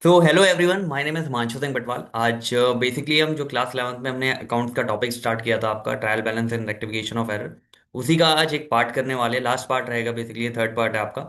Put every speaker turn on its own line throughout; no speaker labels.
तो hello everyone, my name is Himanshu Singh Batwal. आज basically हम जो क्लास 11th में हमने अकाउंट्स का टॉपिक स्टार्ट किया था, आपका trial balance and rectification of error, उसी का आज एक पार्ट करने वाले। लास्ट पार्ट रहेगा, बेसिकली थर्ड पार्ट है आपका।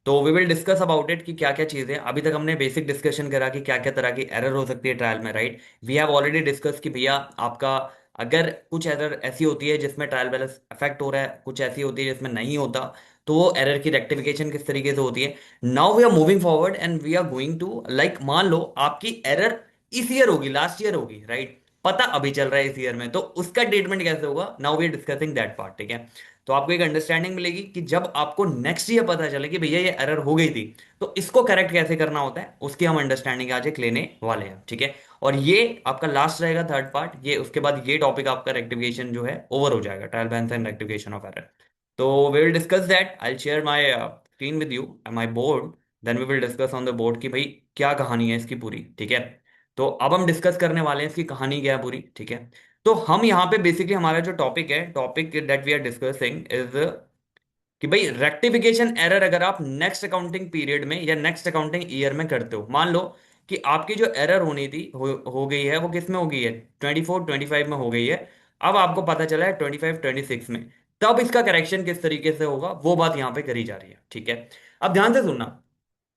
तो we will discuss about it कि क्या क्या चीज़ें अभी तक हमने बेसिक डिस्कशन करा कि क्या क्या तरह की एरर हो सकती है ट्रायल में, right. We have already discuss कि भैया आपका अगर कुछ एरर ऐसी होती है जिसमें ट्रायल बैलेंस अफेक्ट हो रहा है, कुछ ऐसी होती है जिसमें नहीं होता, तो वो एरर की रेक्टिफिकेशन किस तरीके से होती है। Now we are moving forward and we are going to like, मान लो आपकी एरर इस ईयर होगी, लास्ट ईयर होगी, राइट। पता अभी चल रहा है इस ईयर में, तो उसका ट्रीटमेंट कैसे होगा, now we are discussing that part, ठीक है। तो आपको एक अंडरस्टैंडिंग मिलेगी कि जब आपको नेक्स्ट ईयर पता चले कि भैया ये एरर हो गई थी, तो इसको करेक्ट कैसे करना होता है, उसकी हम अंडरस्टैंडिंग आज एक लेने वाले हैं, ठीक है। और ये आपका लास्ट रहेगा, थर्ड पार्ट। ये उसके बाद ये टॉपिक आपका रेक्टिफिकेशन जो है ओवर हो जाएगा, trial balance and rectification of error. तो we will discuss that. I share my screen with you, my board. Then we will discuss on the board कि भाई क्या कहानी है इसकी पूरी, ठीक है। तो अब हम डिस्कस करने वाले हैं इसकी कहानी क्या है पूरी, ठीक है। तो हम यहाँ पे बेसिकली हमारा जो टॉपिक है, topic that we are discussing is कि भाई रेक्टिफिकेशन एरर अगर आप नेक्स्ट अकाउंटिंग पीरियड में या नेक्स्ट अकाउंटिंग ईयर में करते हो, मान लो कि आपकी जो एरर होनी थी हो गई है, वो किस में हो गई है, 24-25 में हो गई है। अब आपको पता चला है 25-26 में, तब इसका करेक्शन किस तरीके से होगा वो बात यहाँ पे करी जा रही है, ठीक है। अब ध्यान से सुनना।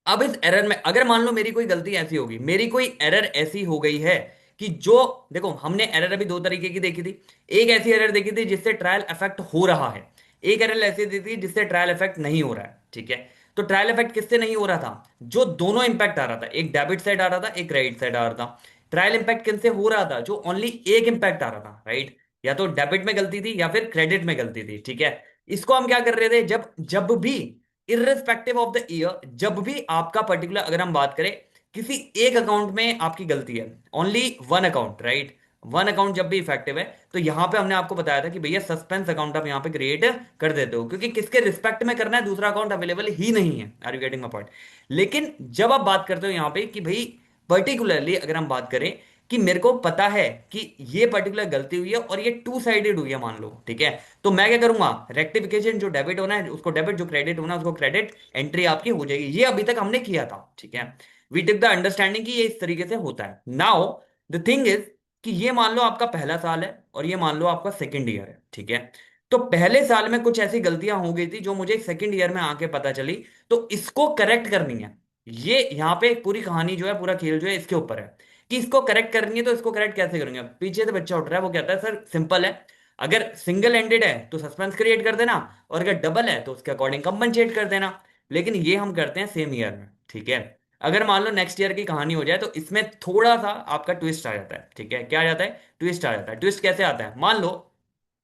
अब इस एरर में अगर मान लो मेरी कोई गलती ऐसी होगी, मेरी कोई एरर ऐसी हो गई है कि जो, देखो हमने एरर अभी दो तरीके की देखी थी। एक ऐसी एरर देखी थी जिससे ट्रायल इफेक्ट हो रहा है, एक एरर ऐसी दी थी जिससे ट्रायल इफेक्ट नहीं हो रहा है, ठीक है। तो ट्रायल इफेक्ट किससे नहीं हो रहा था, जो दोनों इंपैक्ट आ रहा था, एक डेबिट साइड आ रहा था, एक क्रेडिट साइड आ रहा था। ट्रायल इंपैक्ट किनसे हो रहा था, जो ओनली एक इंपैक्ट आ रहा था, राइट। या तो डेबिट में गलती थी या फिर क्रेडिट में गलती थी, ठीक है। इसको हम क्या कर रहे थे, जब जब भी इर्रेस्पेक्टिव ऑफ द ईयर, जब भी आपका पर्टिकुलर, अगर हम बात करें किसी एक अकाउंट में आपकी गलती है, only one account, right, one account जब भी इफेक्टिव है, तो यहां पे हमने आपको बताया था कि भैया सस्पेंस अकाउंट आप यहां पे क्रिएट कर देते हो, क्योंकि किसके रिस्पेक्ट में करना है, दूसरा अकाउंट अवेलेबल ही नहीं है। Are you getting my point. लेकिन जब आप बात करते हो यहां पे कि भाई पर्टिकुलरली अगर हम बात करें कि मेरे को पता है कि ये पर्टिकुलर गलती हुई है और ये टू साइडेड हुई है, मान लो, ठीक है। तो मैं क्या करूंगा, रेक्टिफिकेशन, जो डेबिट होना है उसको डेबिट, जो क्रेडिट होना है उसको क्रेडिट, एंट्री आपकी हो जाएगी। ये अभी तक हमने किया था, ठीक है। वी टिक द अंडरस्टैंडिंग कि ये इस तरीके से होता है। नाउ द थिंग इज कि ये मान लो आपका पहला साल है और ये मान लो आपका सेकेंड ईयर है, ठीक है। तो पहले साल में कुछ ऐसी गलतियां हो गई थी जो मुझे सेकेंड ईयर में आके पता चली, तो इसको करेक्ट करनी है। ये यहाँ पे पूरी कहानी जो है, पूरा खेल जो है इसके ऊपर है कि इसको करेक्ट करनी है। तो इसको करेक्ट कैसे करेंगे, पीछे से बच्चा उठ रहा है, वो कहता है सर सिंपल है, अगर सिंगल एंडेड है तो सस्पेंस क्रिएट कर देना, और अगर डबल है तो उसके अकॉर्डिंग कंपनसेट कर देना। लेकिन ये हम करते हैं सेम ईयर में, ठीक है। अगर मान लो नेक्स्ट ईयर की कहानी हो जाए तो इसमें थोड़ा सा आपका ट्विस्ट आ जाता है, ठीक है। क्या आ जाता है, ट्विस्ट आ जाता है। ट्विस्ट कैसे आता है, मान लो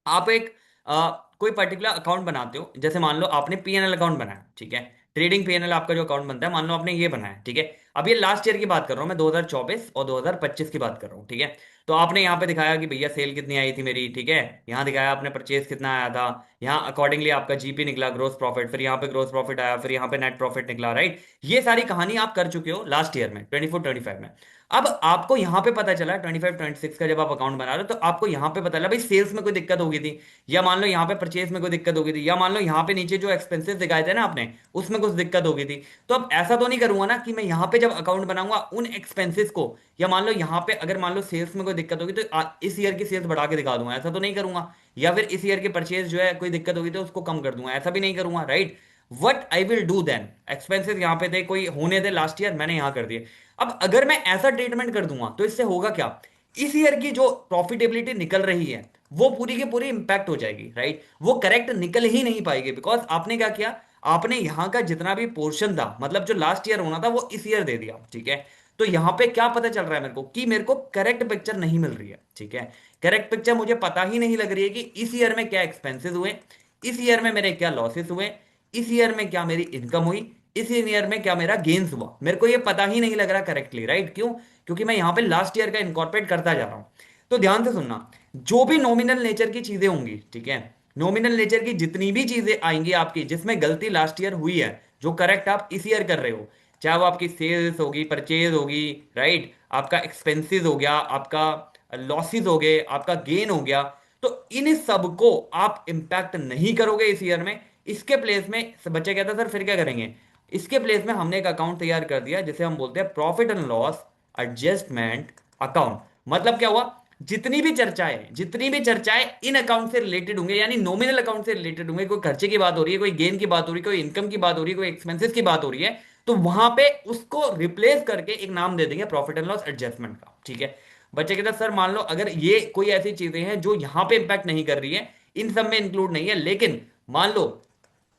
आप एक कोई पर्टिकुलर अकाउंट बनाते हो, जैसे मान लो आपने पीएनएल अकाउंट बनाया, ठीक है। ट्रेडिंग पीएनएल आपका जो अकाउंट बनता है, मान लो आपने ये बनाया, ठीक है। अब ये लास्ट ईयर की बात कर रहा हूं मैं, 2024 और 2025 की बात कर रहा हूँ, ठीक है। तो आपने यहाँ पे दिखाया कि भैया सेल कितनी आई थी मेरी, ठीक है। यहाँ दिखाया आपने परचेज कितना आया था, यहाँ अकॉर्डिंगली आपका जीपी निकला, ग्रोस प्रॉफिट, फिर यहाँ पे ग्रोस प्रॉफिट आया, फिर यहाँ पे नेट प्रॉफिट निकला, राइट। ये सारी कहानी आप कर चुके हो लास्ट ईयर में, 24-25 में। अब आपको यहां पे पता चला 25-26 का जब आप अकाउंट बना रहे हो, तो आपको यहां पे पता चला भाई सेल्स में कोई दिक्कत हो गई थी, या मान लो यहाँ पे परचेज में कोई दिक्कत हो गई थी, या मान लो यहाँ पे नीचे जो एक्सपेंसेस दिखाए थे ना आपने, उसमें कुछ दिक्कत हो गई थी। तो अब ऐसा तो नहीं करूंगा ना कि मैं यहाँ पे जब अकाउंट बनाऊंगा उन एक्सपेंसेस को, या मान लो यहाँ पे अगर मान लो सेल्स में कोई दिक्कत होगी तो इस ईयर की सेल्स बढ़ा के दिखा दूंगा, ऐसा तो नहीं करूंगा। या फिर इस ईयर के परचेज जो है कोई दिक्कत होगी तो उसको कम कर दूंगा, ऐसा भी नहीं करूंगा, right. What I will do then, expenses यहाँ पे थे, कोई होने थे लास्ट ईयर, मैंने यहाँ कर दिए। अब अगर मैं ऐसा ट्रीटमेंट कर दूंगा तो इससे होगा क्या, इस ईयर की जो प्रॉफिटेबिलिटी निकल रही है वो पूरी की पूरी इंपैक्ट हो जाएगी, राइट। वो करेक्ट निकल ही नहीं पाएगी, बिकॉज आपने क्या किया, आपने यहां का जितना भी पोर्शन था, मतलब जो लास्ट ईयर होना था वो इस ईयर दे दिया, ठीक है। तो यहां पे क्या पता चल रहा है मेरे को कि मेरे को करेक्ट पिक्चर नहीं मिल रही है, ठीक है। करेक्ट पिक्चर मुझे पता ही नहीं लग रही है कि इस ईयर में क्या एक्सपेंसेस हुए, इस ईयर में मेरे क्या लॉसेस हुए, इस ईयर में क्या मेरी इनकम हुई, इस ईयर में क्या मेरा गेन्स हुआ, मेरे को ये पता ही नहीं लग रहा करेक्टली, राइट। क्यों, क्योंकि मैं यहां पे लास्ट ईयर का इनकॉर्पोरेट करता जा रहा हूं। तो ध्यान से सुनना, जो भी नॉमिनल नेचर की चीजें होंगी, ठीक है, नॉमिनल नेचर की जितनी भी चीजें आएंगी आपकी जिसमें गलती लास्ट ईयर हुई है, जो करेक्ट आप इस ईयर कर रहे हो, चाहे वो आपकी सेल्स होगी, परचेज होगी, राइट, आपका एक्सपेंसेस हो गया, आपका लॉसेस हो गए, आपका गेन हो गया, तो इन सब को आप इंपैक्ट नहीं करोगे इस ईयर में। इसके प्लेस में बच्चे कहते हैं सर फिर क्या करेंगे, इसके प्लेस में हमने एक अकाउंट तैयार कर दिया जिसे हम बोलते हैं profit and loss adjustment account. मतलब क्या हुआ, जितनी भी चर्चाएं इन अकाउंट से रिलेटेड होंगे, यानी नॉमिनल अकाउंट से रिलेटेड होंगे, कोई खर्चे की बात हो रही है, कोई गेन की बात हो रही है, कोई इनकम की बात हो रही है, कोई एक्सपेंसेस की बात हो रही है, तो वहां पे उसको रिप्लेस करके एक नाम दे देंगे प्रॉफिट एंड लॉस एडजस्टमेंट का। ठीक है। बच्चे कहते हैं सर मान लो अगर ये कोई ऐसी चीजें हैं जो यहां पे इंपैक्ट नहीं कर रही है, इन सब में इंक्लूड नहीं है, लेकिन मान लो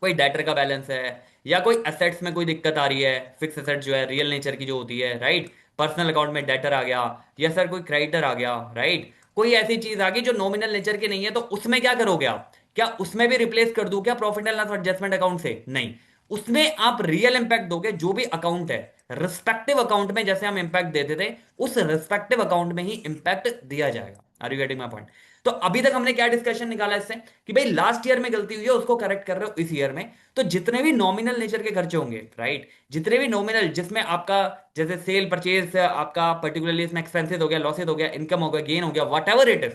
कोई डेटर का बैलेंस है, या कोई एसेट्स में कोई दिक्कत आ रही है, फिक्स एसेट जो है रियल नेचर की जो होती है, राइट, पर्सनल अकाउंट में डेटर आ गया, या सर कोई क्रेडिटर आ गया, राइट, कोई ऐसी चीज आ गई जो नॉमिनल नेचर की नहीं है, तो उसमें क्या करोगे आप, क्या उसमें भी रिप्लेस कर दूं क्या profit and loss adjustment account से? नहीं, उसमें आप रियल इंपैक्ट दोगे, जो भी अकाउंट है रिस्पेक्टिव अकाउंट में जैसे हम इंपैक्ट देते थे, उस रिस्पेक्टिव अकाउंट में ही इंपैक्ट दिया जाएगा। Are you getting my point? तो अभी तक हमने क्या डिस्कशन निकाला इससे, कि भाई लास्ट ईयर में गलती हुई है उसको करेक्ट कर रहे हो इस ईयर में। तो जितने भी नॉमिनल नेचर के खर्चे होंगे, राइट, जितने भी नॉमिनल जिसमें आपका जैसे सेल परचेज आपका पर्टिकुलरली इसमें एक्सपेंसेस हो गया, लॉसेस हो गया, इनकम हो गया, गेन हो गया, वट एवर इट इज,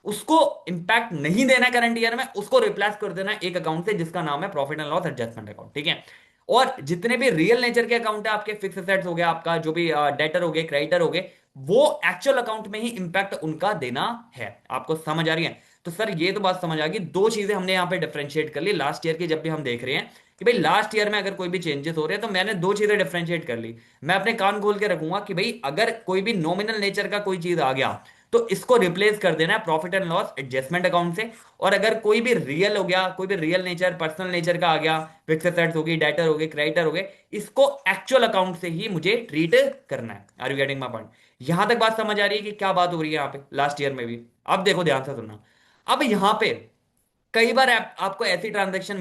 उसको इंपैक्ट नहीं देना है करंट ईयर में, उसको रिप्लेस कर देना है एक अकाउंट से जिसका नाम है profit and loss adjustment account. ठीक है। और जितने भी रियल नेचर के अकाउंट है, आपके फिक्स एसेट्स हो गया, आपका जो भी डेटर हो गए, क्रेडिटर हो गए, वो एक्चुअल अकाउंट में ही इंपैक्ट उनका देना है। आपको समझ आ रही है? तो सर ये तो बात समझ आ गई, दो चीजें हमने यहां पे डिफरेंशिएट कर ली लास्ट ईयर की, जब भी हम देख रहे हैं कि भाई लास्ट ईयर में अगर कोई भी चेंजेस हो रहे हैं, तो मैंने दो चीजें डिफरेंशिएट कर ली। मैं अपने कान खोल के रखूंगा कि भाई अगर कोई भी नॉमिनल नेचर का कोई चीज आ गया, तो इसको रिप्लेस कर देना है profit and loss adjustment account से। और अगर कोई भी रियल हो गया, कोई भी रियल नेचर पर्सनल नेचर का आ गया, फिक्स एसेट्स होगी, डेटर हो गए, क्रेडिटर हो गए, इसको एक्चुअल अकाउंट से ही मुझे ट्रीट करना है। Are you getting my point? यहां तक बात समझ आ रही है कि क्या बात हो रही है यहाँ पे लास्ट ईयर में भी? अब देखो ध्यान से सुनना। अब यहां पे कई बार आपको ऐसी ट्रांजैक्शन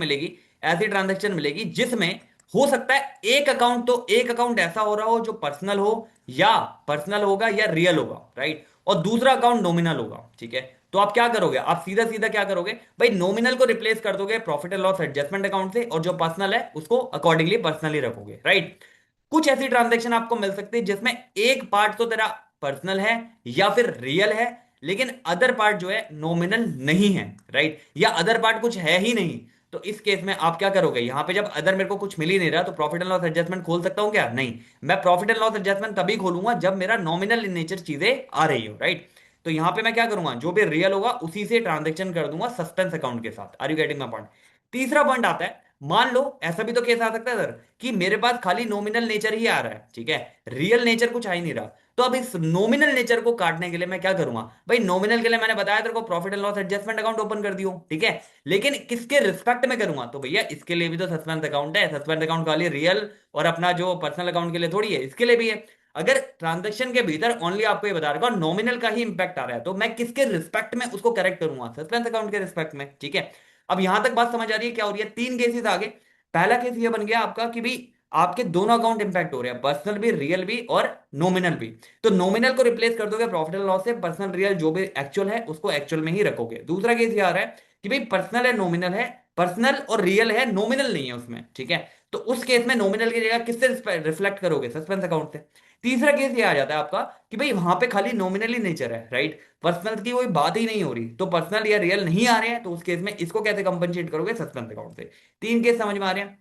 मिलेगी जिसमें हो सकता है एक अकाउंट, तो एक अकाउंट ऐसा हो रहा हो जो पर्सनल हो, या पर्सनल होगा या रियल होगा, राइट, और दूसरा अकाउंट नॉमिनल होगा। ठीक है। तो आप क्या करोगे, आप सीधा सीधा क्या करोगे भाई, नॉमिनल को रिप्लेस कर दोगे profit and loss adjustment account से, और जो पर्सनल है उसको अकॉर्डिंगली पर्सनली रखोगे, राइट। कुछ ऐसी ट्रांजैक्शन आपको मिल सकती है जिसमें एक पार्ट तो तेरा पर्सनल है या फिर रियल है, लेकिन अदर पार्ट जो है नॉमिनल नहीं है, राइट, या अदर पार्ट कुछ है ही नहीं। तो इस केस में आप क्या करोगे, यहां पे जब अदर मेरे को कुछ मिल ही नहीं रहा, तो प्रॉफिट एंड लॉस एडजस्टमेंट खोल सकता हूं क्या? नहीं, मैं प्रॉफिट एंड लॉस एडजस्टमेंट तभी खोलूंगा जब मेरा नॉमिनल इन नेचर चीजें आ रही हो, राइट। तो यहां पे मैं क्या करूंगा, जो भी रियल होगा उसी से ट्रांजेक्शन कर दूंगा सस्पेंस अकाउंट के साथ। Are you getting my point? तीसरा पॉइंट आता है, मान लो ऐसा भी तो केस आ सकता है सर कि मेरे पास खाली नॉमिनल नेचर ही आ रहा है, ठीक है, रियल नेचर कुछ आ ही नहीं रहा। तो अब इस नॉमिनल नेचर को काटने के लिए मैं क्या करूंगा भाई, नॉमिनल के लिए मैंने बताया तेरे को profit and loss adjustment account open कर दियो, ठीक है, लेकिन किसके रिस्पेक्ट में करूंगा, तो भैया इसके लिए भी तो सस्पेंस अकाउंट है। सस्पेंस अकाउंट खाली रियल और अपना जो पर्सनल अकाउंट के लिए थोड़ी है, इसके लिए भी है। अगर ट्रांजेक्शन के भीतर ओनली आपको ये बता रहा नॉमिनल का ही इंपैक्ट आ रहा है, तो मैं किसके रिस्पेक्ट में उसको करेक्ट करूंगा, सस्पेंस अकाउंट के रिस्पेक्ट में। ठीक है। अब यहां तक बात समझ आ रही है क्या हो रही है? तीन केसेस आगे। पहला केस ये बन गया आपका कि भाई आपके दोनों अकाउंट इंपैक्ट हो रहे हैं, पर्सनल भी, रियल भी और नॉमिनल भी। तो नॉमिनल को रिप्लेस कर दोगे प्रॉफिट एंड लॉस से, पर्सनल रियल जो भी एक्चुअल है उसको एक्चुअल में ही रखोगे। दूसरा केस ये आ रहा है कि भाई पर्सनल है नॉमिनल है, पर्सनल और रियल है, नॉमिनल नहीं है उसमें, ठीक है, तो उस केस में नॉमिनल की जगह किससे रिफ्लेक्ट करोगे, सस्पेंस अकाउंट से। तीसरा केस ये आ जाता है आपका कि भाई वहां पे खाली नॉमिनली नेचर है, राइट, पर्सनल की कोई बात ही नहीं हो रही, तो पर्सनल या रियल नहीं आ रहे हैं, तो उस केस में इसको कैसे कंपनसेट करोगे, सस्पेंस अकाउंट से। तीन केस समझ में आ रहे हैं?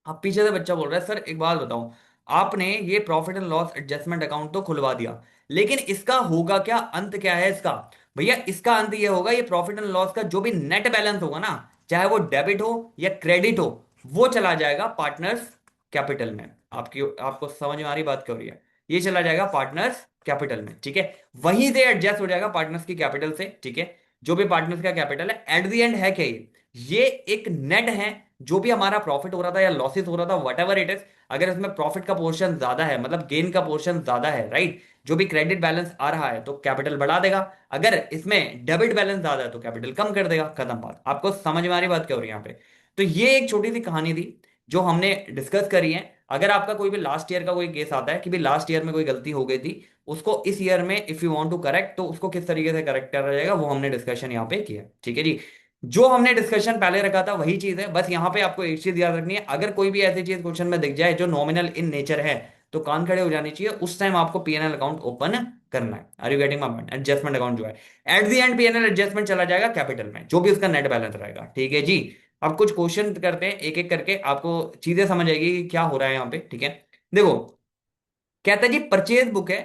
अब पीछे से बच्चा बोल रहा है सर एक बात बताओ, आपने ये profit and loss adjustment account तो खुलवा दिया, लेकिन इसका होगा क्या, अंत क्या है इसका? भैया इसका अंत ये होगा, ये प्रॉफिट एंड लॉस का जो भी नेट बैलेंस होगा ना, चाहे वो डेबिट हो या क्रेडिट हो, वो चला जाएगा पार्टनर्स कैपिटल में। आपकी आपको समझ में आ रही बात क्या हो रही है? ये चला जाएगा पार्टनर्स कैपिटल में, ठीक है, वहीं से एडजस्ट हो जाएगा पार्टनर्स की कैपिटल से, ठीक है, जो भी पार्टनर्स का कैपिटल है। एट द एंड है क्या ये एक नेट है, जो भी हमारा प्रॉफिट हो रहा था या लॉसेस हो रहा था, वट एवर इट इज, अगर इसमें प्रॉफिट का पोर्शन ज्यादा है, मतलब गेन का पोर्शन ज्यादा है, राइट, जो भी क्रेडिट बैलेंस आ रहा है तो कैपिटल बढ़ा देगा, अगर इसमें डेबिट बैलेंस ज्यादा है तो कैपिटल कम कर देगा, खत्म बात। आपको समझ में आ रही बात क्या हो रही है यहाँ पे? तो ये एक छोटी सी कहानी थी जो हमने डिस्कस करी है। अगर आपका कोई भी लास्ट ईयर का कोई केस आता है कि भी लास्ट ईयर में कोई गलती हो गई थी, उसको इस ईयर में if you want to correct, तो उसको किस तरीके से करेक्ट करा जाएगा वो हमने डिस्कशन यहाँ पे किया, ठीक है जी। जो हमने डिस्कशन पहले रखा था वही चीज है, बस यहाँ पे आपको एक चीज याद रखनी है, अगर कोई भी ऐसी चीज क्वेश्चन में दिख जाए जो नॉमिनल इन नेचर है, तो कान खड़े हो जानी चाहिए, उस टाइम आपको पीएनएल अकाउंट ओपन करना है। Are you getting my point? Adjustment account जो है at the end PNL adjustment चला जाएगा कैपिटल में, जो भी उसका नेट बैलेंस रहेगा, ठीक है जी। अब कुछ क्वेश्चन करते हैं एक एक करके, आपको चीजें समझ आएगी कि क्या हो रहा है यहाँ पे, ठीक है। देखो, कहता है जी परचेज बुक है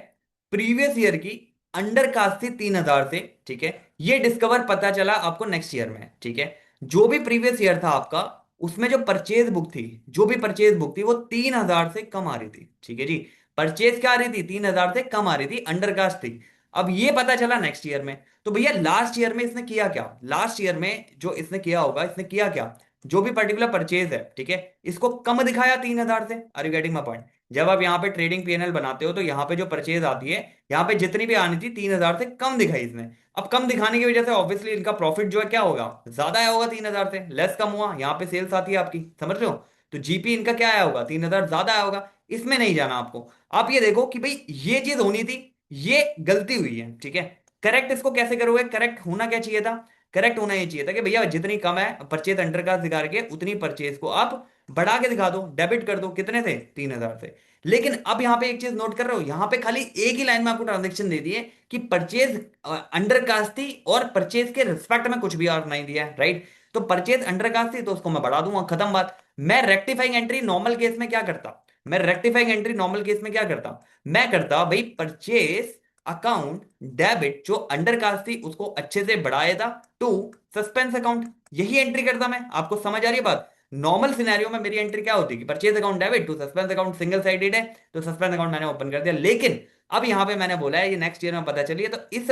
प्रीवियस ईयर की, अंडर कास्ट थी 3,000 से, ठीक है। ये डिस्कवर पता चला आपको नेक्स्ट ईयर में, ठीक है। जो भी प्रीवियस ईयर था आपका, उसमें जो परचेज बुक थी, जो भी परचेज बुक थी वो 3,000 से कम आ रही थी, ठीक है जी। परचेज क्या आ रही थी, 3,000 से कम आ रही थी, अंडर कास्ट थी। अब ये पता चला नेक्स्ट ईयर में, तो भैया लास्ट ईयर में इसने किया क्या, लास्ट ईयर में जो इसने किया होगा, इसने किया क्या, जो भी पर्टिकुलर परचेज है, ठीक है, इसको कम दिखाया 3,000 से। Are you getting my point? जब आप यहाँ पे ट्रेडिंग पीएनएल बनाते हो तो यहाँ पे जो परचेज आती है, यहाँ पे जितनी भी आनी थी 3,000 से कम दिखाई इसने। अब कम दिखाने की वजह से ऑब्वियसली इनका प्रॉफिट जो है क्या होगा, ज्यादा आया होगा 3,000 से, लेस कम हुआ, यहाँ पे सेल्स आती है आपकी, समझ रहे हो। तो जीपी इनका क्या आया होगा, 3,000 ज्यादा आया होगा। इसमें नहीं जाना आपको। आप ये देखो कि भाई ये चीज होनी थी, ये गलती हुई है, ठीक है। करेक्ट इसको कैसे करोगे, करेक्ट होना क्या चाहिए था, करेक्ट होना ये चाहिए था कि भैया जितनी कम है परचेज अंडर का दिखा के, उतनी परचेज को आप बढ़ा के दिखा दो, डेबिट कर दो, कितने थे, 3,000 से। लेकिन अब यहां पे एक चीज नोट कर रहे हो, यहां पे खाली एक ही लाइन में आपको ट्रांजेक्शन दे दिए कि परचेज अंडर कास्ट थी, और परचेज के रिस्पेक्ट में कुछ भी और नहीं दिया है, राइट। तो परचेज अंडर कास्ट थी तो उसको मैं बढ़ा दूंगा, खत्म बात। मैं रेक्टिफाइंग एंट्री नॉर्मल केस में क्या करता, मैं रेक्टिफाइंग एंट्री नॉर्मल केस में क्या करता, मैं करता भाई परचेज अकाउंट डेबिट जो अंडर कास्ट थी उसको अच्छे से बढ़ाया था टू सस्पेंस अकाउंट, यही एंट्री करता मैं। आपको समझ आ रही है बात? नॉर्मल सिनेरियो में मेरी एंट्री क्या होती है कि purchase account debit to suspense account, single sided है तो सस्पेंस अकाउंट मैंने ओपन कर दिया। लेकिन अब यहां पे मैंने बोला है ये नेक्स्ट ईयर में पता चलिए, तो इस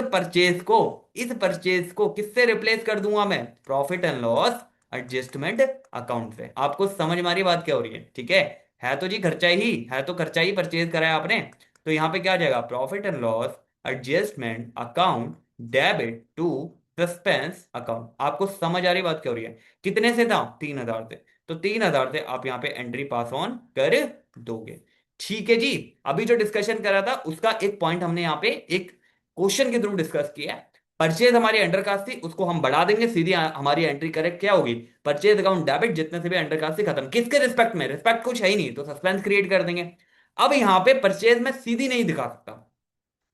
परचेज को किससे रिप्लेस कर दूंगा मैं, profit and loss adjustment account से। आपको समझ में आ रही बात क्या हो रही है, ठीक है तो जी खर्चा ही है, तो खर्चा ही परचेज कराया आपने। तो यहां पे क्या आ जाएगा, profit and loss adjustment account debit to suspense account. आपको समझ आ रही बात क्या हो रही है? कितने से था, 3,000 से। तो 3,000 से आप यहाँ पे एंट्री पास ऑन कर दोगे, ठीक है जी। अभी जो डिस्कशन करा था उसका एक पॉइंट हमने यहाँ पे एक क्वेश्चन के थ्रू डिस्कस किया है। परचेज हमारी अंडरकास्ट थी उसको हम बढ़ा देंगे, सीधी हमारी एंट्री करेक्ट क्या होगी, परचेज अकाउंट डेबिट जितने से भी अंडरकास्ट थी खत्म, किसके रिस्पेक्ट में, रिस्पेक्ट कुछ है ही नहीं तो सस्पेंस क्रिएट कर देंगे। अब यहाँ पे परचेज में सीधी नहीं दिखा सकता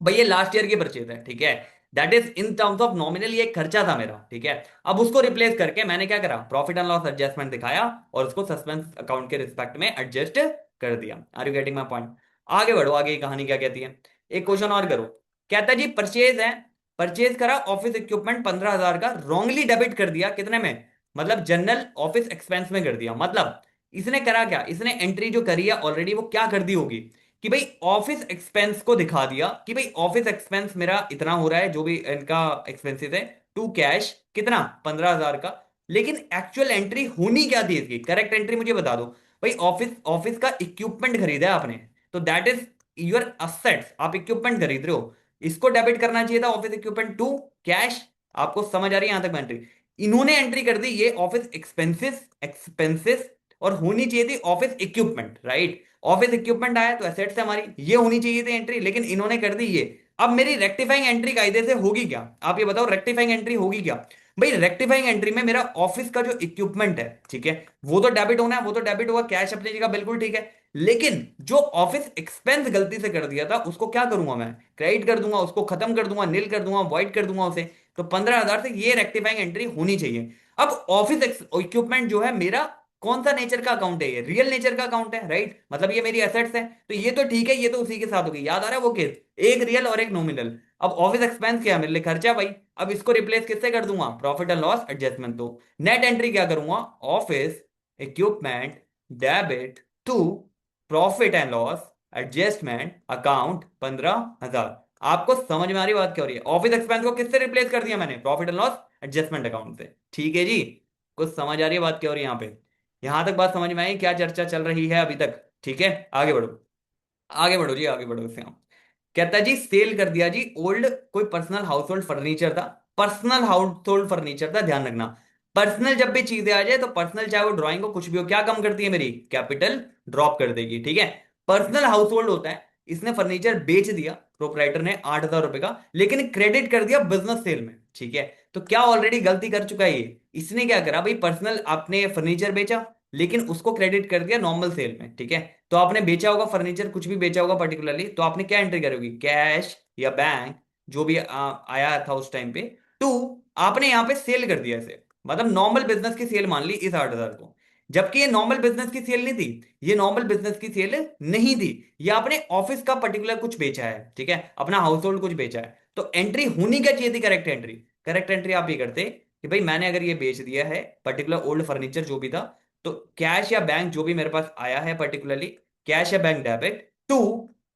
भाई, ये लास्ट ईयर की परचेज है, ठीक है। That is in terms of nominal ये एक खर्चा था मेरा, ठीक है। अब उसको रिप्लेस करके मैंने क्या करा, प्रॉफिट एंड लॉस एडजस्टमेंट दिखाया और उसको सस्पेंस अकाउंट के रिस्पेक्ट में एडजस्ट कर दिया। Are you getting my point? आगे बढ़ो, आगे की कहानी क्या कहती है। एक क्वेश्चन और करो। कहता है जी परचेज है, परचेज करा ऑफिस इक्विपमेंट 15,000 का, रॉन्गली डेबिट कर दिया कितने में, मतलब जनरल ऑफिस एक्सपेंस में कर दिया। मतलब इसने करा क्या, इसने एंट्री जो करी है ऑलरेडी वो क्या कर दी होगी कि भाई ऑफिस एक्सपेंस को दिखा दिया कि भाई ऑफिस एक्सपेंस मेरा इतना हो रहा है, जो भी इनका एक्सपेंसेस है, टू कैश कितना, 15,000 का। लेकिन एक्चुअल एंट्री होनी क्या थी इसकी, करेक्ट एंट्री मुझे बता दो। भाई ऑफिस ऑफिस का इक्विपमेंट खरीदा है आपने, तो दैट इज योर असेट्स, आप इक्विपमेंट खरीद रहे हो, इसको डेबिट करना चाहिए था ऑफिस इक्विपमेंट टू कैश। आपको समझ आ रही है यहां तक एंट्री? इन्होंने एंट्री कर दी ये ऑफिस एक्सपेंसेस एक्सपेंसेस, और होनी चाहिए थी office equipment, right. Office equipment आया तो एसेट्स है हमारी, ये होनी चाहिए थी एंट्री, लेकिन इन्होंने कर दी ये। अब मेरी रेक्टिफाइंग एंट्री कायदे से होगी क्या, आप ये बताओ, रेक्टिफाइंग एंट्री होगी क्या? भाई रेक्टिफाइंग एंट्री में मेरा ऑफिस का जो इक्विपमेंट है, ठीक है, वो तो डेबिट होना है, वो तो डेबिट होगा, कैश अपनी जगह बिल्कुल ठीक है। लेकिन जो ऑफिस एक्सपेंस गलती से कर दिया था उसको क्या करूंगा मैं, क्रेडिट कर दूंगा, उसको खत्म कर दूंगा, नील कर दूंगा, वॉइड कर दूंगा उसे। तो 15,000 से ये रेक्टिफाइंग एंट्री होनी चाहिए। अब ऑफिस इक्विपमेंट जो है मेरा कौन सा नेचर का अकाउंट है, ये रियल नेचर का अकाउंट है, राइट, मतलब ये मेरी एसेट्स है, तो ये तो ठीक है, ये तो उसी के साथ होगी, याद आ रहा है वो केस, एक रियल और एक नॉमिनल। अब ऑफिस एक्सपेंस क्या है मेरे लिए, खर्चा भाई। अब इसको रिप्लेस किससे कर दूंगा, प्रॉफिट एंड लॉस एडजस्टमेंट। तो नेट एंट्री क्या करूंगा, office equipment debit to profit and loss adjustment account 15,000। आपको समझ में आ रही बात क्या हो रही है? ऑफिस एक्सपेंस को किससे रिप्लेस कर दिया मैंने, profit and loss adjustment account से, ठीक है जी। कुछ समझ आ रही है बात क्या हो रही है यहाँ पे? यहां तक बात समझ में आई, क्या चर्चा चल रही है अभी तक, ठीक है। आगे बढ़ो, आगे बढ़ो जी, आगे बढ़ो इससे हम। कहता है जी सेल कर दिया जी ओल्ड कोई पर्सनल हाउस होल्ड फर्नीचर था, पर्सनल हाउस होल्ड फर्नीचर था, ध्यान रखना। पर्सनल जब भी चीजें आ जाए तो पर्सनल चाहे वो ड्राइंग हो कुछ भी हो, क्या कम करती है मेरी, कैपिटल ड्रॉप कर देगी, ठीक है। पर्सनल हाउस होल्ड होता है, इसने फर्नीचर बेच दिया प्रोपराइटर ने 8,000 रुपए का, लेकिन क्रेडिट कर दिया बिजनेस सेल में, ठीक है। तो क्या ऑलरेडी गलती कर चुका है ये, इसने क्या करा भाई, पर्सनल आपने फर्नीचर बेचा लेकिन उसको क्रेडिट कर दिया नॉर्मल सेल में, ठीक है। तो आपने बेचा होगा फर्नीचर, कुछ भी बेचा होगा पर्टिकुलरली, तो आपने क्या एंट्री करोगी, कैश या बैंक जो भी आया था उस टाइम पे, टू आपने यहां पे सेल कर दिया इसे, मतलब नॉर्मल बिजनेस की सेल मान ली इस 8,000 को, जबकि ये नॉर्मल बिजनेस की सेल नहीं थी, ये नॉर्मल बिजनेस की सेल नहीं थी, ये आपने ऑफिस का पर्टिकुलर कुछ बेचा है, ठीक है, अपना हाउस होल्ड कुछ बेचा है, तो एंट्री होनी क्या चाहिए थी? Correct entry. करेक्ट एंट्री आप ये करते कि भाई मैंने अगर ये बेच दिया है पर्टिकुलर ओल्ड फर्नीचर जो भी था, तो कैश या बैंक जो भी मेरे पास आया है पर्टिकुलरली, कैश या बैंक डेबिट टू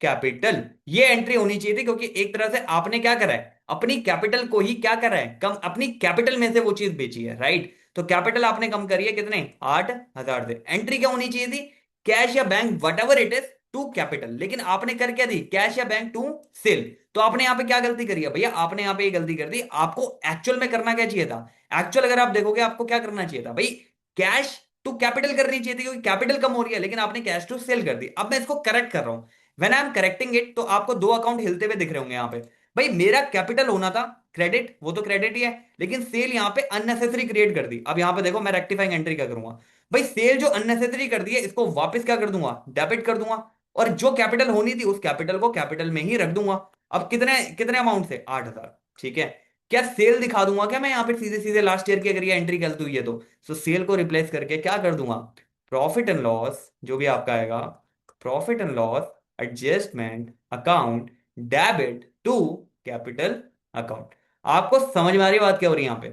कैपिटल, ये एंट्री होनी चाहिए थी, क्योंकि एक तरह से आपने क्या करा है, अपनी कैपिटल को ही क्या करा है, कम, अपनी कैपिटल में से वो चीज बेची है, राइट। तो कैपिटल आपने कम करी है कितने, 8,000 से। एंट्री क्या होनी चाहिए थी, कैश या bank whatever it is to capital, लेकिन आपने कर क्या दी, कैश या बैंक टू सेल। तो आपने यहां पे क्या गलती करी है भैया, आपने यहां पे ये गलती कर दी, आपको एक्चुअल में करना क्या चाहिए था, एक्चुअल अगर आप देखोगे आपको क्या करना चाहिए था भाई, कैश टू कैपिटल करनी चाहिए थी, क्योंकि कैपिटल कम हो रही है, लेकिन आपने कैश टू सेल कर दी। अब मैं इसको करेक्ट कर रहा हूं, when I am correcting it, तो आपको दो अकाउंट हिलते हुए दिख रहे होंगे यहां पे। भाई मेरा कैपिटल होना था क्रेडिट, वो तो क्रेडिट ही है, लेकिन सेल यहां पे अननेसेसरी क्रिएट कर दी। अब यहां पे देखो मैं रेक्टिफाइंग एंट्री क्या करूंगा, भाई सेल जो अननेसेसरी कर दी है इसको वापस क्या कर दूंगा, डेबिट कर दूंगा, और जो कैपिटल होनी थी उस कैपिटल को कैपिटल में ही रख दूंगा। अब कितने कितने अमाउंट से, 8,000, ठीक है। क्या सेल दिखा दूंगा क्या मैं यहाँ पे सीधे सीधे लास्ट ईयर की अगर ये एंट्री गलत हुई है तो, सेल को रिप्लेस करके क्या कर दूंगा, प्रॉफिट एंड लॉस जो भी आपका आएगा, profit and loss adjustment account debit to capital account. आपको समझ में आ रही बात क्या हो रही है यहाँ पे,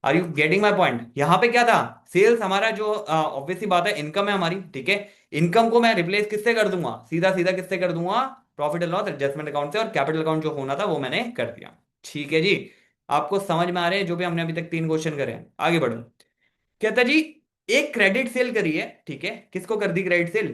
are you getting my point? यहाँ पे क्या था, सेल्स हमारा जो ऑब्वियस सी बात है इनकम है हमारी, ठीक है, इनकम को मैं रिप्लेस किससे कर दूंगा, सीधा सीधा किससे कर दूंगा, profit and loss adjustment account से, और कैपिटल अकाउंट जो होना था वो मैंने कर दिया। ठीक है जी, आपको समझ में आ रहे हैं जो भी हमने अभी तक तीन क्वेश्चन करे हैं? आगे बढ़ो। कहता जी, एक क्रेडिट सेल करी है, ठीक है, किसको कर दी क्रेडिट सेल,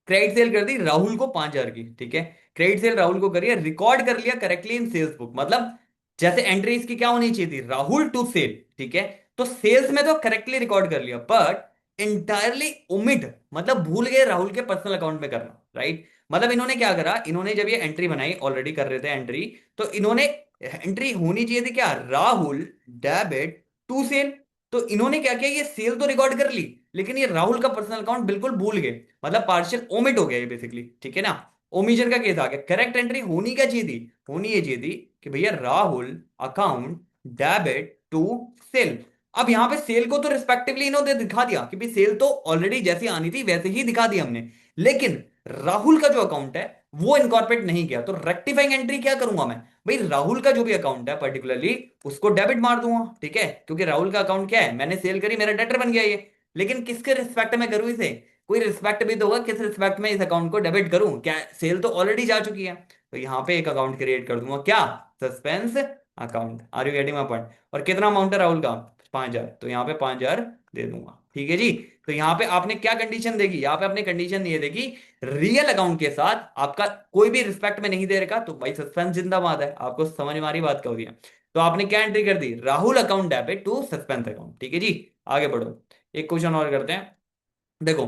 क्रेडिट सेल कर दी राहुल को 5,000 की, ठीक है, क्रेडिट सेल राहुल को करी है, रिकॉर्ड कर लिया करेक्टली इन सेल्स बुक, मतलब जैसे एंट्री इसकी क्या होनी चाहिए थी, राहुल टू सेल, ठीक है, तो सेल्स में तो करेक्टली रिकॉर्ड कर लिया, बट इंटायरली ओमिट, मतलब भूल गए राहुल के पर्सनल अकाउंट में करना, राइट। मतलब इन्होंने क्या करा, इन्होंने जब ये एंट्री बनाई, ऑलरेडी कर रहे थे एंट्री, तो इन्होंने एंट्री होनी चाहिए थी क्या, राहुल डेबिट टू सेल, तो इन्होंने क्या किया, ये सेल तो रिकॉर्ड कर ली, लेकिन ये राहुल का पर्सनल अकाउंट बिल्कुल भूल गए, मतलब पार्शियल ओमिट हो गया ये बेसिकली, ठीक है ना, ओमिशन का केस आ गया। करेक्ट एंट्री होनी क्या चाहिए थी, होनी ये चाहिए थी कि भैया Rahul account debit to sale. अब यहां पे सेल को तो रिस्पेक्टिवली इन्होंने दिखा दिया कि भाई सेल तो ऑलरेडी जैसी आनी थी वैसे ही दिखा दी हमने, लेकिन राहुल का जो अकाउंट है वो इनकॉर्पोरेट नहीं किया, तो रेक्टिफाइंग एंट्री क्या करूंगा मैं, भाई राहुल का जो भी अकाउंट है पर्टिकुलरली उसको डेबिट मार दूंगा, ठीक है, क्योंकि राहुल का अकाउंट क्या है, मैंने सेल करी, मेरा डेटर बन गया ये, लेकिन किसके रिस्पेक्ट में करूं इसे, कोई रिस्पेक्ट भी तो होगा, किस रिस्पेक्ट में इस अकाउंट को डेबिट करूं, क्या सेल तो ऑलरेडी जा चुकी है, तो यहां पे एक अकाउंट क्रिएट कर दूंगा, क्या, suspense account. Are you getting my point? और कितना अमाउंट है राहुल का, 5,000, तो यहाँ पे 5,000 दे दूंगा, ठीक है जी। तो यहाँ पे आपने क्या कंडीशन देगी, यहाँ पे आपने कंडीशन ये देगी, रियल अकाउंट के साथ आपका कोई भी रिस्पेक्ट में नहीं दे रखा, तो भाई सस्पेंस जिंदाबाद है। आपको समझ में आ रही बात क्या हो रही है? तो आपने क्या एंट्री कर दी, Rahul account debit to suspense account, ठीक है जी। आगे बढ़ो, एक क्वेश्चन और करते हैं। देखो,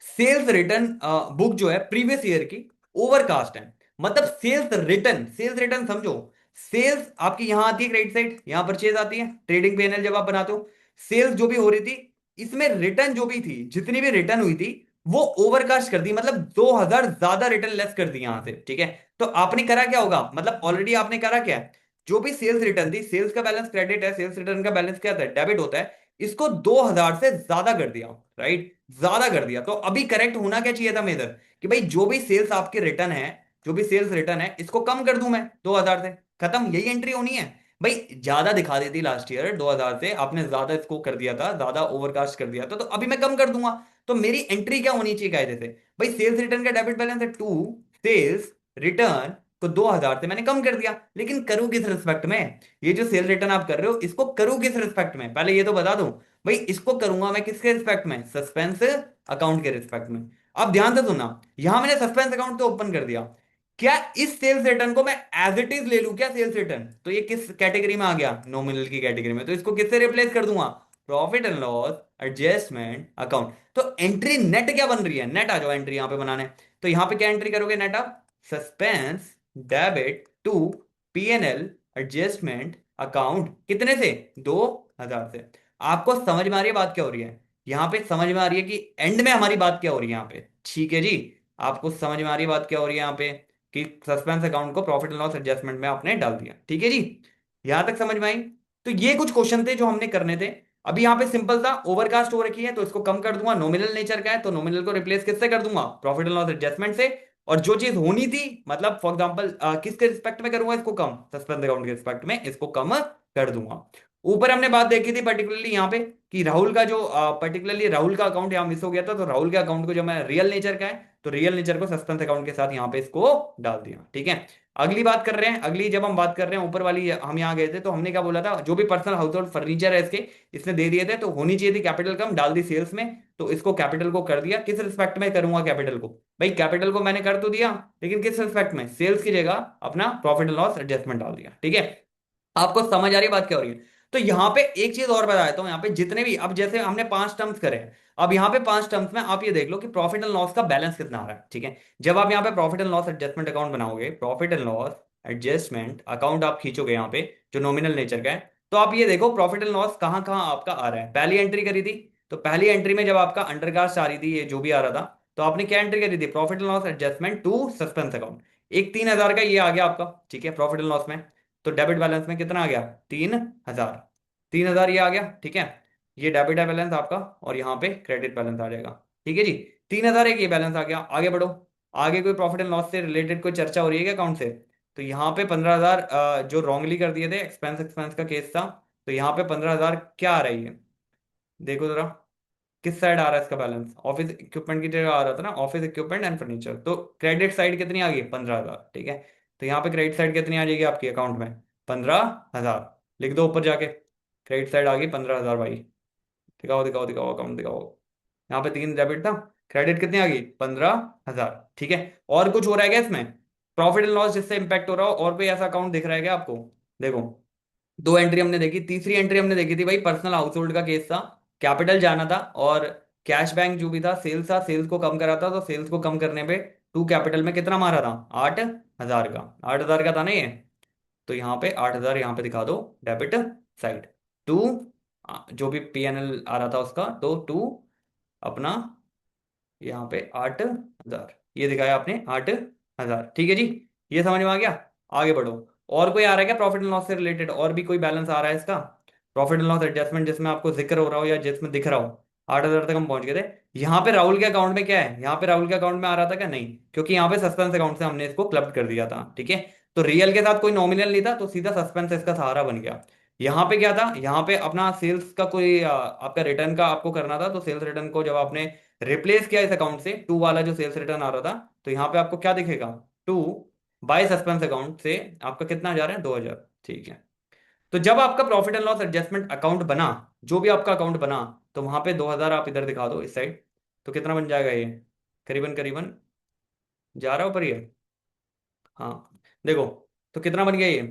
सेल्स रिटर्न बुक जो है प्रीवियस ईयर की ओवरकास्ट है, मतलब सेल्स रिटर्न समझो, सेल्स आपकी यहां आती है क्रेडिट साइड, यहां परचेज आती है, ट्रेडिंग पीएनएल जब आप बनाते हो, सेल्स जो भी हो रही थी इसमें रिटर्न जो भी थी, जितनी भी रिटर्न हुई थी वो ओवरकास्ट कर दी, मतलब 2,000 ज्यादा रिटर्न लेस कर दी यहां से, ठीक है। तो आपने करा क्या होगा, मतलब ऑलरेडी आपने करा क्या है, जो भी सेल्स रिटर्न थी, सेल्स का बैलेंस क्रेडिट है, सेल्स रिटर्न का बैलेंस क्या था, डेबिट होता है, इसको 2,000 से ज्यादा कर दिया, राइट, ज्यादा कर दिया। तो अभी करेक्ट होना क्या चाहिए था मेजर, कि भाई जो भी सेल्स आपके रिटर्न है, जो भी सेल्स रिटर्न है इसको कम कर दूं मैं 2,000 से, खत्म, यही एंट्री होनी है। भाई ज्यादा दिखा देती लास्ट ईयर 2,000 से, आपने ज्यादा इसको कर दिया था, ज्यादा ओवरकास्ट कर दिया था, तो अभी मैं कम कर दूंगा। तो मेरी एंट्री क्या होनी चाहिए कायदे से, भाई सेल्स रिटर्न का डेबिट बैलेंस है टू, सेल्स रिटर्न को 2,000 से मैंने कम कर दिया, लेकिन करूँ किस रिस्पेक्ट में, ये जो सेल रिटर्न आप कर रहे हो इसको करूँ किस रिस्पेक्ट में, पहले ये तो बता दूं। भाई इसको करूंगा मैं किसके रिस्पेक्ट में, सस्पेंस अकाउंट के रिस्पेक्ट में। अब ध्यान से सुनना, यहां मैंने सस्पेंस अकाउंट तो ओपन कर दिया, क्या इस सेल्स रिटर्न को मैं एज इट इज ले लूं क्या, सेल्स रिटर्न, तो ये किस कैटेगरी में आ गया, नॉमिनल की कैटेगरी में, तो इसको किससे रिप्लेस कर दूंगा, profit and loss adjustment account. तो एंट्री नेट क्या बन रही है, नेट आ जाओ एंट्री यहां पे बनाने। तो यहां पे क्या एंट्री करोगे नेट, आप suspense debit to PNL adjustment account, कितने से, 2,000 से। आपको समझ में आ रही है बात क्या हो रही है, यहां पे समझ में आ रही है कि एंड में हमारी बात क्या हो रही है यहाँ पे, ठीक है जी। आपको समझ में आ रही है बात क्या हो रही है यहाँ पे, कि सस्पेंस अकाउंट को प्रॉफिट एंड लॉस एडजस्टमेंट में आपने डाल दिया, ठीक है जी। यहां तक समझ में आई? तो ये कुछ क्वेश्चन थे जो हमने करने थे। अभी यहाँ पे सिंपल था, ओवरकास्ट हो रखी है तो इसको कम कर दूंगा, नॉमिनल नेचर का है तो नॉमिनल को रिप्लेस किससे कर दूंगा, प्रॉफिट एंड लॉस एडजस्टमेंट से। और जो चीज होनी थी, मतलब फॉर एग्जांपल किसके रिस्पेक्ट में करूंगा इसको कम, सस्पेंस अकाउंट के रिस्पेक्ट में इसको कम कर दूंगा। ऊपर हमने बात देखी थी पर्टिकुलरली यहाँ पे कि राहुल का जो पर्टिकुलरली राहुल का अकाउंट यहाँ मिस हो गया था, तो राहुल के अकाउंट को जो मैं रियल नेचर का है तो रियल नेचर को सस्पेंस अकाउंट के साथ यहाँ पे इसको डाल दिया, ठीक है। अगली बात कर रहे हैं, अगली जब हम बात कर रहे हैं ऊपर वाली, हम यहाँ गए थे तो हमने क्या बोला था, जो भी पर्सनल हाउस होल्ड फर्नीचर है इसके, इसने दे दिए थे तो होनी चाहिए थी कैपिटल कम, डाल दी सेल्स में, तो इसको कैपिटल को कर दिया। किस रिस्पेक्ट में करूंगा कैपिटल को, भाई कैपिटल को मैंने कर तो दिया, लेकिन किस रिस्पेक्ट में, सेल्स की जगह अपना प्रॉफिट एंड लॉस एडजस्टमेंट डाल दिया, ठीक है। आपको समझ आ रही है बात क्या हो रही है। तो यहां पे एक चीज और बता देता हूं, यहाँ पे जितने भी, अब जैसे हमने 5 टर्म्स करे हैं, अब यहाँ पे 5 टर्म्स में आप ये देख लो कि प्रॉफिट एंड लॉस का बैलेंस कितना आ रहा है, ठीक है। जब आप यहाँ पे profit and loss adjustment account बनाओगे, profit and loss adjustment account आप खींचोगे यहाँ पे, जो नॉमिनल नेचर का है, तो आप ये देखो प्रॉफिट एंड लॉस कहाँ कहाँ आपका आ रहा है। पहली एंट्री करी थी, तो पहली एंट्री में जब आपका अंडरकास्ट आ रही थी, ये जो भी आ रहा था, तो आपने क्या एंट्री करी थी, profit and loss adjustment to suspense account. एक 3,000 का ये आ गया आपका, ठीक है, प्रॉफिट एंड लॉस में। तो डेबिट बैलेंस में कितना आ गया, 3,000। 3,000 ये आ गया, ठीक है। ये डेबिट है बैलेंस आपका, और यहाँ पे क्रेडिट बैलेंस आ जाएगा, ठीक है जी। 3,000 एक ये बैलेंस आ गया। आगे बढ़ो, आगे कोई प्रॉफिट एंड लॉस से रिलेटेड कोई चर्चा हो रही है क्या अकाउंट से, तो यहाँ पे 15,000 जो रॉन्गली कर दिए थे, एक्सपेंस एक्सपेंस का केस था, तो यहाँ पे 15,000 क्या आ रही है, देखो जरा किस साइड आ रहा है इसका बैलेंस, ऑफिस इक्विपमेंट की जगह आ रहा था ना, ऑफिस इक्विपमेंट एंड फर्नीचर, तो क्रेडिट साइड कितनी आ गई, 15,000, ठीक है। तो यहाँ पे क्रेडिट साइड कितनी आ जाएगी आपके अकाउंट में, 15,000। लिख दो ऊपर जाके, क्रेडिट साइड आ गई 15,000 भाई। दिखाओ दिखाओ दिखाओ अकाउंट दिखाओ। यहाँ पे 3 डेबिट था, क्रेडिट कितनी आ गई, 15,000, ठीक है। और कुछ हो रहा है क्या इसमें, प्रॉफिट एंड लॉस जिससे इंपैक्ट हो रहा हो, और कोई ऐसा अकाउंट दिख रहा है क्या आपको, देखो। 2 एंट्री हमने देखी, तीसरी एंट्री हमने देखी थी भाई, पर्सनल हाउस होल्ड का केस था, कैपिटल जाना था, और कैश बैंक जो भी था, सेल्स था, सेल्स को कम करा था, तो सेल्स को कम करने पे टू कैपिटल में कितना मारा था, 8,000 का, 8,000 का था ना ये। तो यहाँ पे 8,000 यहाँ पे दिखा दो, डेबिट साइड टू, जो भी पीएनएल आ रहा था उसका, तो टू अपना यहाँ पे 8,000 ये दिखाया आपने, 8,000, ठीक है जी। ये समझ में आ गया। आगे बढ़ो, और कोई आ रहा है क्या प्रॉफिट एंड लॉस से रिलेटेड, और भी कोई बैलेंस आ रहा है इसका, प्रॉफिट एंड लॉस एडजस्टमेंट जिसमें आपको जिक्र हो रहा हो या जिसमें दिख रहा हो। 8,000 तक हम पहुंच गए थे। यहाँ पे राहुल के अकाउंट में क्या है, यहाँ पे राहुल के अकाउंट में आ रहा था क्या, नहीं, क्योंकि यहाँ पे सस्पेंस अकाउंट से हमने इसको क्लब कर दिया था, ठीक है। तो रियल के साथ कोई नॉमिनल नहीं था, तो सीधा सस्पेंस इसका सहारा बन गया। यहाँ पे क्या था, यहाँ पे अपना सेल्स का कोई आपका रिटर्न का आपको करना था, तो सेल्स रिटर्न को जब आपने रिप्लेस किया इस अकाउंट से, टू वाला जो सेल्स रिटर्न आ रहा था, तो यहाँ पे आपको क्या दिखेगा, टू बाय सस्पेंस अकाउंट से आपका कितना आ जा रहा है, 2,000, ठीक है। तो जब आपका profit and loss adjustment account बना, जो भी आपका अकाउंट बना, तो वहां पे 2,000 आप इधर दिखा दो इस साइड, तो कितना बन जाएगा ये, करीबन करीबन जा रहा हो पर ये, हाँ देखो, तो कितना बन गया ये,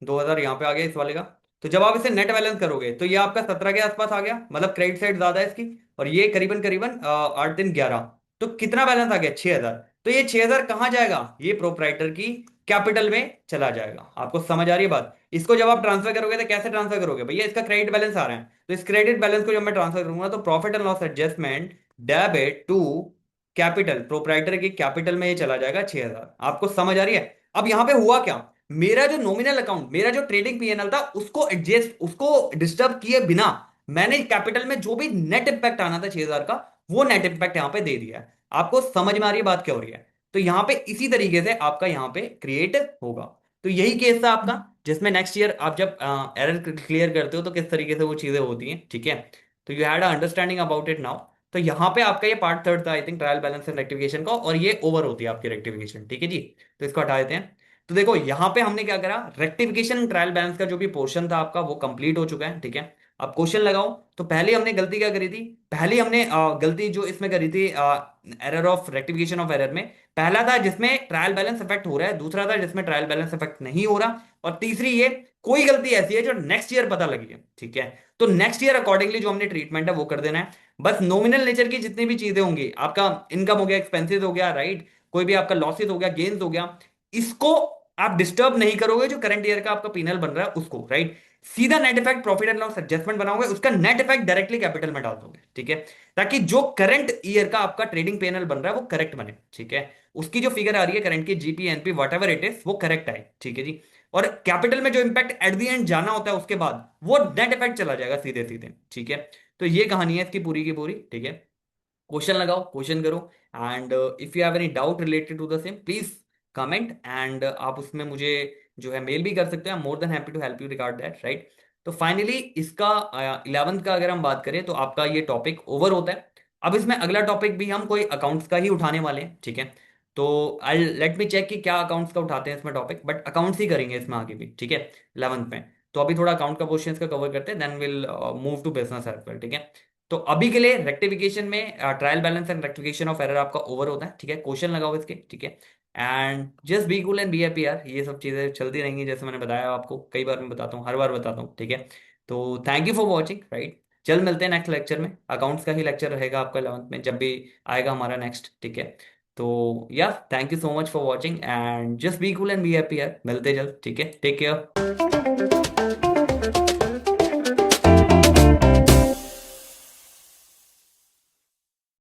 2,000 यहाँ पे आ गया इस वाले का। तो जब आप इसे नेट बैलेंस करोगे तो ये आपका 17 के आसपास आ गया, मतलब क्रेडिट साइड ज्यादा है इसकी, और ये करीबन करीबन 8 दिन 11, तो कितना बैलेंस आ गया, 6,000। तो ये 6,000 कहाँ जाएगा, ये प्रोपराइटर की कैपिटल में चला जाएगा। आपको समझ आ रही है बात। इसको जब आप ट्रांसफर करोगे तो कैसे ट्रांसफर करोगे, भैया इसका क्रेडिट बैलेंस आ रहा है, तो इस क्रेडिट बैलेंस को जब मैं ट्रांसफर करूंगा, तो profit and loss adjustment debit to capital, proprietor की कैपिटल में ये चला जाएगा 6,000। आपको समझ आ रही है। अब यहां पे हुआ क्या, मेरा जो नॉमिनल अकाउंट, मेरा जो ट्रेडिंग पीएनएल था, उसको एडजस्ट, उसको डिस्टर्ब किए बिना मैंने कैपिटल में जो भी नेट इंपैक्ट आना था 6,000 का, वो नेट इंपैक्ट यहां पे दे दिया है। आपको समझ में आ रही है बात क्या हो रही है। तो यहां पे इसी तरीके से आपका यहां पे क्रिएट होगा। तो यही केस था आपका, जिसमें नेक्स्ट ईयर आप जब एरर क्लियर करते हो तो किस तरीके से वो चीजें होती हैं, ठीक है। तो you had understanding about it now. तो यहाँ पे आपका ये पार्ट थर्ड था I think, trial balance and rectification का, और ये ओवर होती है आपकी रेक्टिफिकेशन, ठीक है जी। तो इसको हटा देते हैं। तो देखो यहाँ पे हमने क्या करा, रेक्टिफिकेशन ट्रायल बैलेंस का जो भी पोर्शन था आपका वो कंप्लीट हो चुका है, ठीक है। अब क्वेश्चन लगाओ। तो पहले हमने गलती क्या करी थी, पहले हमने गलती जो इसमें करी थी, error of rectification of error में, पहला था जिसमें ट्रायल बैलेंस इफेक्ट हो रहा है, दूसरा था जिसमें ट्रायल बैलेंस इफेक्ट नहीं हो रहा, और तीसरी ये कोई गलती ऐसी है जो नेक्स्ट ईयर पता लगी है, ठीक है। तो नेक्स्ट ईयर अकॉर्डिंगली जो हमने ट्रीटमेंट है वो कर देना है। बस नॉमिनल नेचर की जितनी भी चीजें होंगी, आपका इनकम हो गया, एक्सपेंसेस हो गया, राइट, कोई भी आपका लॉसेस हो गया, गेन्स हो गया, इसको आप डिस्टर्ब नहीं करोगे, जो करंट ईयर का आपका पीनल बन रहा है उसको, राइट। सीधा net effect profit and loss adjustment बनाओगे, उसका नेट इफेक्ट डायरेक्टली कैपिटल में डाल दोगे, ठीक है। ताकि जो करंट ईयर का आपका ट्रेडिंग पीएनएल बन रहा है वो करेक्ट बने, ठीक है। उसकी जो फिगर आ रही है करंट की, GP NP what ever it is, वो करेक्ट आए, ठीक है जी। और कैपिटल में जो इम्पैक्ट एट द एंड जाना होता है उसके बाद, वो नेट इफेक्ट चला जाएगा सीधे सीधे। ठीक है, तो ये कहानी है इसकी पूरी की पूरी। ठीक है, क्वेश्चन लगाओ, क्वेश्चन करो, and if you have any doubt related to the same please comment, and आप उसमें मुझे जो है मेल भी कर सकते हैं। More than happy to help you regard that, right. तो फाइनली इसका 11th का अगर हम बात करें तो आपका ये टॉपिक ओवर होता है। अब इसमें अगला टॉपिक भी हम कोई अकाउंट्स का ही उठाने वाले हैं। ठीक है, तो आई लेट मी चेक कि क्या अकाउंट्स का उठाते हैं इसमें टॉपिक, बट अकाउंट्स ही करेंगे इसमें आगे भी। ठीक है, 11th में। तो अभी थोड़ा अकाउंट का क्वेश्चंस का कवर करते हैं, then will move to business as well. ठीक है, तो अभी के लिए रेक्टिफिकेशन में trial balance and rectification of error आपका ओवर होता है। ठीक है, क्वेश्चन लगाओ इसके। ठीक है, and just be cool and be happy यार, ये सब चीजें चलती रहेंगी जैसे मैंने बताया आपको कई बार, मैं बताता हूँ, हर बार बताता हूँ। ठीक है, तो thank you for watching, right. चल मिलते हैं नेक्स्ट लेक्चर में, अकाउंट्स का ही लेक्चर रहेगा आपका 11th में जब भी आएगा हमारा नेक्स्ट। ठीक है, तो या thank you so much for watching and just be cool and be happy यार, मिलते हैं जल्द। ठीक है, टेक केयर।